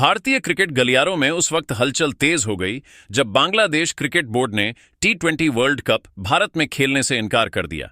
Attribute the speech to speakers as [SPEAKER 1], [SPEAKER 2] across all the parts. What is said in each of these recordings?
[SPEAKER 1] भारतीय क्रिकेट गलियारों में उस वक्त हलचल तेज हो गई जब बांग्लादेश क्रिकेट बोर्ड ने T20 वर्ल्ड कप भारत में खेलने से इनकार कर दिया।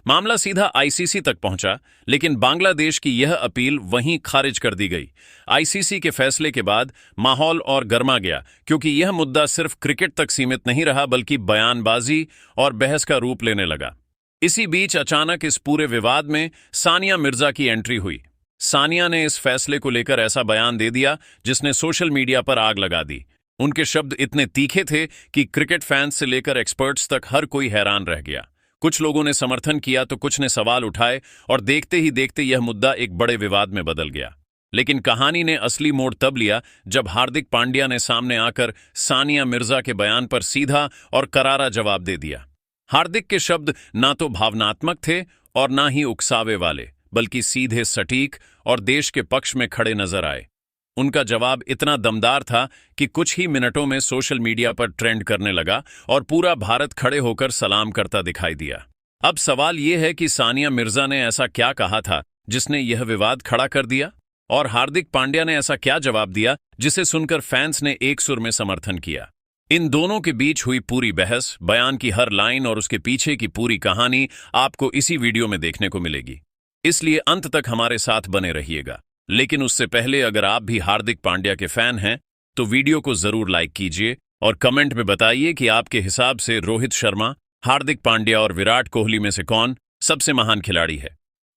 [SPEAKER 1] मामला सीधा ICC तक पहुंचा, लेकिन बांग्लादेश की यह अपील वहीं खारिज कर दी गई। ICC के फैसले के बाद माहौल और गर्मा गया, क्योंकि यह मुद्दा सिर्फ क्रिकेट तक सीमित नहीं रहा बल्कि बयानबाजी और बहस का रूप लेने लगा। इसी बीच अचानक इस पूरे विवाद में सानिया मिर्जा की एंट्री हुई। सानिया ने इस फैसले को लेकर ऐसा बयान दे दिया जिसने सोशल मीडिया पर आग लगा दी। उनके शब्द इतने तीखे थे कि क्रिकेट फैंस से लेकर एक्सपर्ट्स तक हर कोई हैरान रह गया। कुछ लोगों ने समर्थन किया तो कुछ ने सवाल उठाए और देखते ही देखते यह मुद्दा एक बड़े विवाद में बदल गया। लेकिन कहानी ने असली मोड़ तब लिया जब हार्दिक पांड्या ने सामने आकर सानिया मिर्जा के बयान पर सीधा और करारा जवाब दे दिया। हार्दिक के शब्द ना तो भावनात्मक थे और ना ही उकसावे वाले, बल्कि सीधे सटीक और देश के पक्ष में खड़े नजर आए। उनका जवाब इतना दमदार था कि कुछ ही मिनटों में सोशल मीडिया पर ट्रेंड करने लगा और पूरा भारत खड़े होकर सलाम करता दिखाई दिया। अब सवाल यह है कि सानिया मिर्जा ने ऐसा क्या कहा था जिसने यह विवाद खड़ा कर दिया, और हार्दिक पांड्या ने ऐसा क्या जवाब दिया जिसे सुनकर फैंस ने एक सुर में समर्थन किया। इन दोनों के बीच हुई पूरी बहस, बयान की हर लाइन और उसके पीछे की पूरी कहानी आपको इसी वीडियो में देखने को मिलेगी, इसलिए अंत तक हमारे साथ बने रहिएगा। लेकिन उससे पहले अगर आप भी हार्दिक पांड्या के फैन हैं तो वीडियो को जरूर लाइक कीजिए और कमेंट में बताइए कि आपके हिसाब से रोहित शर्मा, हार्दिक पांड्या और विराट कोहली में से कौन सबसे महान खिलाड़ी है।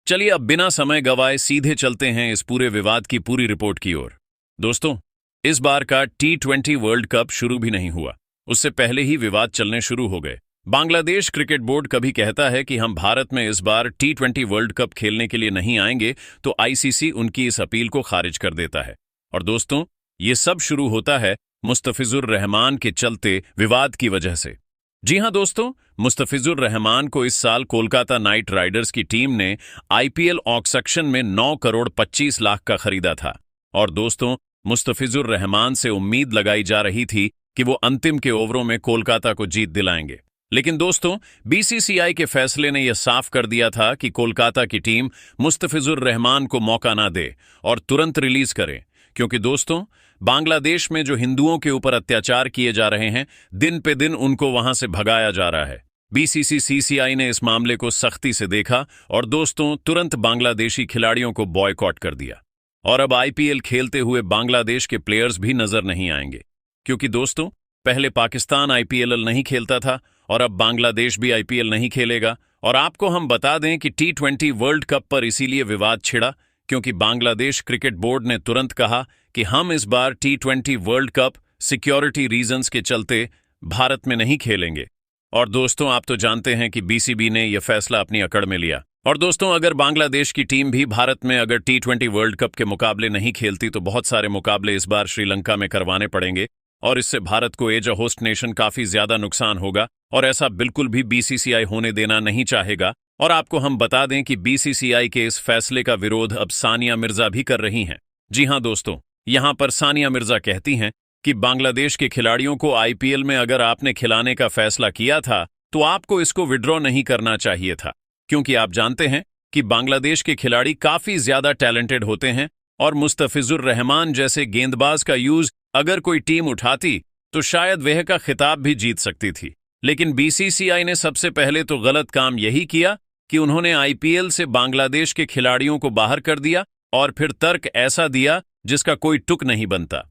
[SPEAKER 1] चलिए अब बिना समय गवाए सीधे चलते हैं इस पूरे विवाद की पूरी रिपोर्ट की ओर। दोस्तों, इस बार का T20 वर्ल्ड कप शुरू भी नहीं हुआ, उससे पहले ही विवाद चलने शुरू हो गए। बांग्लादेश क्रिकेट बोर्ड कभी कहता है कि हम भारत में इस बार T20 वर्ल्ड कप खेलने के लिए नहीं आएंगे, तो ICC उनकी इस अपील को खारिज कर देता है। और दोस्तों, ये सब शुरू होता है मुस्तफिजुर रहमान के चलते विवाद की वजह से। जी हां दोस्तों, मुस्तफिजुर रहमान को इस साल कोलकाता नाइट राइडर्स की टीम ने IPL ऑक्शन में 9 करोड़ 25 लाख का खरीदा था। और दोस्तों, मुस्तफिजुर रहमान से उम्मीद लगाई जा रही थी कि वो अंतिम के ओवरों में कोलकाता को जीत दिलाएंगे। लेकिन दोस्तों, BCCI के फैसले ने यह साफ कर दिया था कि कोलकाता की टीम मुस्तफिजुर रहमान को मौका ना दे और तुरंत रिलीज करे, क्योंकि दोस्तों, बांग्लादेश में जो हिंदुओं के ऊपर अत्याचार किए जा रहे हैं, दिन पे दिन उनको वहां से भगाया जा रहा है। BCCI ने इस मामले को सख्ती से देखा और दोस्तों, तुरंत बांग्लादेशी खिलाड़ियों को बॉयकॉट कर दिया। और अब IPL खेलते हुए बांग्लादेश के प्लेयर्स भी नजर नहीं आएंगे, क्योंकि दोस्तों, पहले पाकिस्तान IPL नहीं खेलता था और अब बांग्लादेश भी IPL नहीं खेलेगा। और आपको हम बता दें कि T20 वर्ल्ड कप पर इसीलिए विवाद छिड़ा क्योंकि बांग्लादेश क्रिकेट बोर्ड ने तुरंत कहा कि हम इस बार T20 world cup security reasons के चलते भारत में नहीं खेलेंगे। और दोस्तों, आप तो जानते हैं कि BCB ने यह फैसला अपनी अकड़ में लिया। और दोस्तों, अगर बांग्लादेश की टीम भी भारत में अगर T20 वर्ल्ड कप के मुकाबले नहीं खेलती तो बहुत सारे मुकाबले इस बार श्रीलंका में करवाने पड़ेंगे और इससे भारत को एज अ होस्ट नेशन काफी ज्यादा नुकसान होगा, और ऐसा बिल्कुल भी BCCI होने देना नहीं चाहेगा। और आपको हम बता दें कि BCCI के इस फैसले का विरोध अब सानिया मिर्जा भी कर रही हैं। जी हां दोस्तों, यहां पर सानिया मिर्जा कहती हैं कि बांग्लादेश के खिलाड़ियों को IPL में अगर आपने खिलाने का फैसला किया था तो आपको इसको विड्रॉ नहीं करना चाहिए था, क्योंकि आप जानते हैं कि बांग्लादेश के खिलाड़ी काफी ज्यादा टैलेंटेड होते हैं और मुस्तफिजुर रहमान जैसे गेंदबाज का यूज अगर कोई टीम उठाती तो शायद वह का खिताब भी जीत सकती थी। लेकिन BCCI ने सबसे पहले तो गलत काम यही किया कि उन्होंने IPL से बांग्लादेश के खिलाड़ियों को बाहर कर दिया और फिर तर्क ऐसा दिया जिसका कोई तुक नहीं बनता।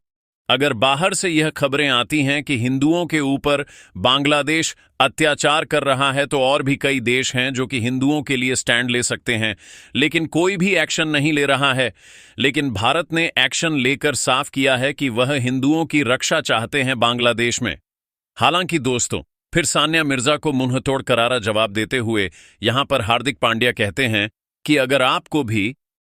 [SPEAKER 1] अगर बाहर से यह खबरें आती हैं कि हिंदुओं के ऊपर बांग्लादेश अत्याचार कर रहा है, तो और भी कई देश हैं जो कि हिंदुओं के लिए स्टैंड ले सकते हैं, लेकिन कोई भी एक्शन नहीं ले रहा है। लेकिन भारत ने एक्शन लेकर साफ किया है कि वह हिंदुओं की रक्षा चाहते हैं बांग्लादेश में। हालांकि दोस्तों, फिर सानिया मिर्जा को मुंहतोड़ करारा जवाब देते हुए यहां पर हार्दिक पांड्या कहते हैं कि अगर आपको भी